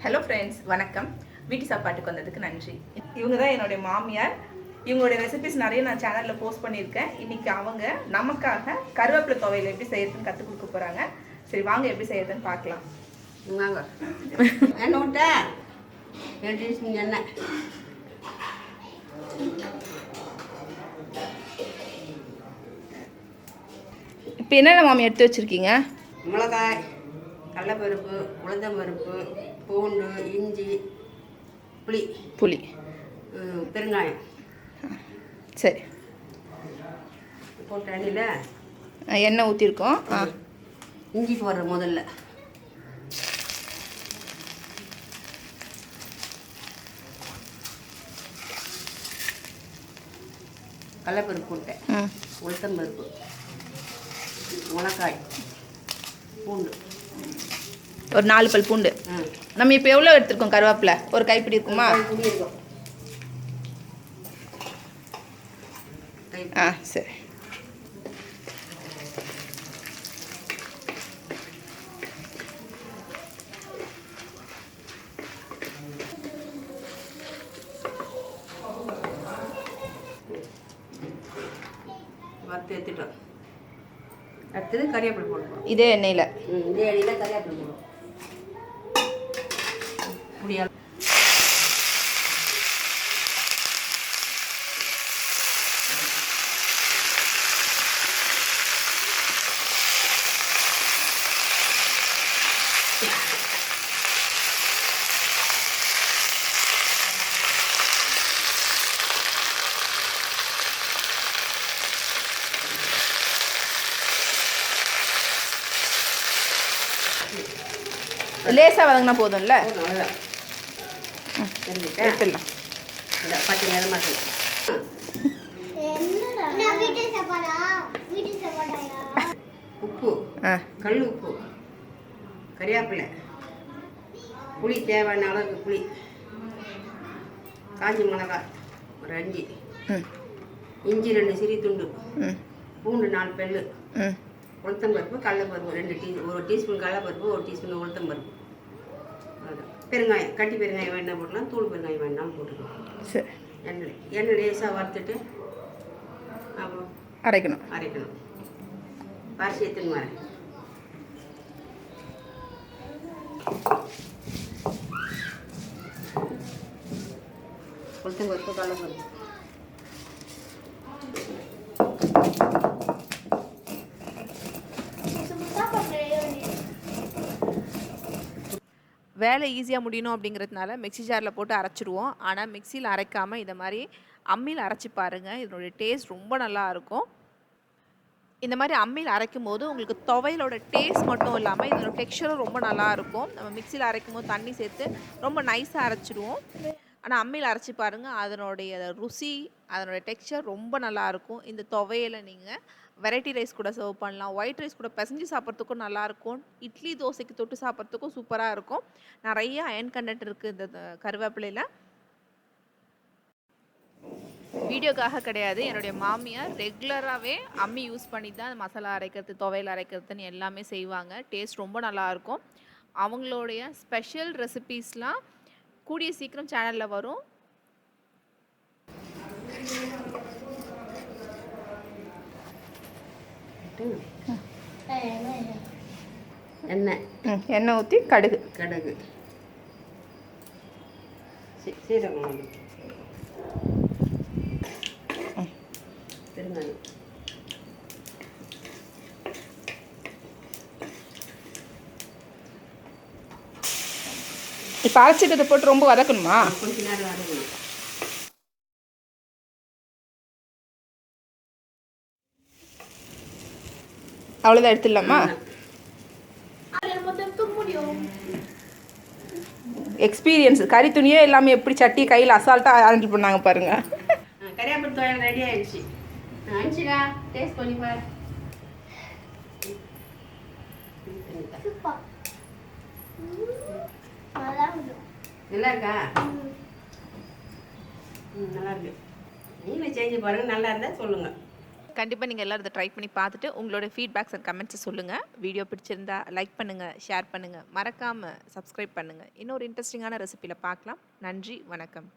Hello friends, வணக்கம். வீட்டு சாப்பாட்டுக்கு வந்ததுக்கு நன்றி. இவங்க தான் என்னுடைய மாமியார். இவங்களுடைய ரெசிபிஸ் நிறைய நான் சேனலில் போஸ்ட் பண்ணியிருக்கேன். இன்றைக்கி அவங்க நமக்காக கருவேப்பிலை துவையல் எப்படி செய்யறதுன்னு கற்றுக் கொடுக்க போகிறாங்க. சரி, வாங்க எப்படி செய்யறதுன்னு பார்க்கலாம். வாங்க. எண்ணெய் விட்டா எண்ணெய் இப்போ என்னென்ன மாமி எடுத்து வச்சுருக்கீங்க? மிளகாய், கடலைப்பருப்பு, உளுந்தம்பருப்பு, பூண்டு, இஞ்சி, புளி, பெருங்காயம். சரி, போட்டு அடியில் எண்ணெய் ஊற்றிருக்கோம். இஞ்சி போடுற முதல்ல. கடலைப்பருப்பு போட்டேன், உளுத்தம்பருப்பு, மிளகாய், பூண்டு, ஒரு 4 பல் பூண்டு. நம்ம இப்போ எவ்வளோ எடுத்துருக்கோம்? கருவேப்பிலை ஒரு கைப்பிடி இருக்குமா? சரி. வறுத்து எடுத்துட்டோம். அடுத்தது கறிவேப்பிலை போடுவோம். இதே எண்ணெயில் கறிவேப்பிலை போடுவோம். புளியால் லேசாக வதங்கினா போதும்ல? எடுத்துடலாம். பச்சை நேரமாக உப்பு, கல் உப்பு, கறிவேப்பிலை, புளி தேவையான அளவுக்கு புளி, காஞ்சி மிளகாய் ஒரு 5, இஞ்சி 2 சிறிய துண்டு, பூண்டு 4 பல்லு, உளுத்தம்பருப்பு, கடலைப்பருப்பு 1 டீஸ்பூன் கடலைப்பருப்பு, 1 டீஸ்பூன் உளுத்தம்பருப்பு, பெருங்காயம், கட்டி பெருங்காயம் வேணா போடலாம், தூள் பெருங்காயம் வேணாலும் போட்டுக்கலாம். சரி. எண்ணெய் லேசாக வறுத்துட்டு அப்புறம் அரைக்கணும். பரிசி எடுத்துன்னு வரேன். உளுத்தம்பருப்பு, கடலைப்பருப்பு, வேலை ஈஸியாக முடியணும் அப்படிங்கிறதுனால மிக்ஸி ஜாரில் போட்டு அரைச்சிடுவோம். ஆனால் மிக்சியில் அரைக்காமல் இதை மாதிரி அம்மியில் அரைச்சி பாருங்கள். இதனுடைய டேஸ்ட் ரொம்ப நல்லா இருக்கும். இந்த மாதிரி அம்மியில் அரைக்கும் போது உங்களுக்கு துவையலோட டேஸ்ட் மட்டும் இல்லாமல் இதோட டெக்ஸ்சரும் ரொம்ப நல்லா இருக்கும். நம்ம மிக்சியில் அரைக்கும் போது தண்ணி சேர்த்து ரொம்ப நைஸாக அரைச்சிடுவோம். ஆனால் அம்மியில் அரைச்சி பாருங்கள், அதனுடைய ருசி, அதனுடைய டெக்ஸ்சர் ரொம்ப நல்லாயிருக்கும். இந்த துவையலை நீங்கள் வெரைட்டி ரைஸ் கூட சர்வ் பண்ணலாம், ஒயிட் ரைஸ் கூட பிசைஞ்சு சாப்பிட்றதுக்கும் நல்லாயிருக்கும், இட்லி தோசைக்கு தொட்டு சாப்பிட்றதுக்கும் சூப்பராக இருக்கும். நிறைய அயன் கண்டென்ட் இருக்குது இந்த கருவேப்பிலையில். வீடியோக்காக கிடையாது, என்னுடைய மாமியார் ரெகுலராகவே அம்மி யூஸ் பண்ணி தான் மசாலா அரைக்கிறது, துவையல் அரைக்கிறதுன்னு எல்லாமே செய்வாங்க. டேஸ்ட் ரொம்ப நல்லாயிருக்கும். அவங்களுடைய ஸ்பெஷல் ரெசிபீஸ்லாம் கூடிய சீக்கிரம் சேனலில் வரும். எண்ணெய் ஊற்றி கடுகு சீரகம், பெருங்காயம், இப்போ அரைச்சிட்டு போட்டு ரொம்ப வதக்கணுமா? கொஞ்ச நேரம் வதக்கணும். அவ்வளோதான், எடுத்துடலாமா? எக்ஸ்பீரியன்ஸ், கறி துணியே எல்லாமே எப்படி சட்டி கையில் அசால்ட்டாக ஹேண்டில் பண்ணாங்க பாருங்க. கறிவேப்பிலை துவையல் ரெடி ஆயிடுச்சு. ஆயிடுச்சுடா, டேஸ்ட் பண்ணி பாரு. நல்லா இருக்கா? நல்லா இருக்கு. நீங்களே செஞ்சு பாருங்க, நல்லா இருந்தால் சொல்லுங்கள். கண்டிப்பாக நீங்கள் எல்லோரும் இதை ட்ரை பண்ணி பார்த்துட்டு உங்களோட ஃபீட்பேக்ஸ் அண்ட் கமெண்ட்ஸை சொல்லுங்கள். வீடியோ பிடிச்சிருந்தா லைக் பண்ணுங்கள், ஷேர் பண்ணுங்கள், மறக்காமல் சப்ஸ்கிரைப் பண்ணுங்கள். இன்னொரு இன்ட்ரெஸ்டிங்கான ரெசிபியில் பார்க்கலாம். நன்றி, வணக்கம்.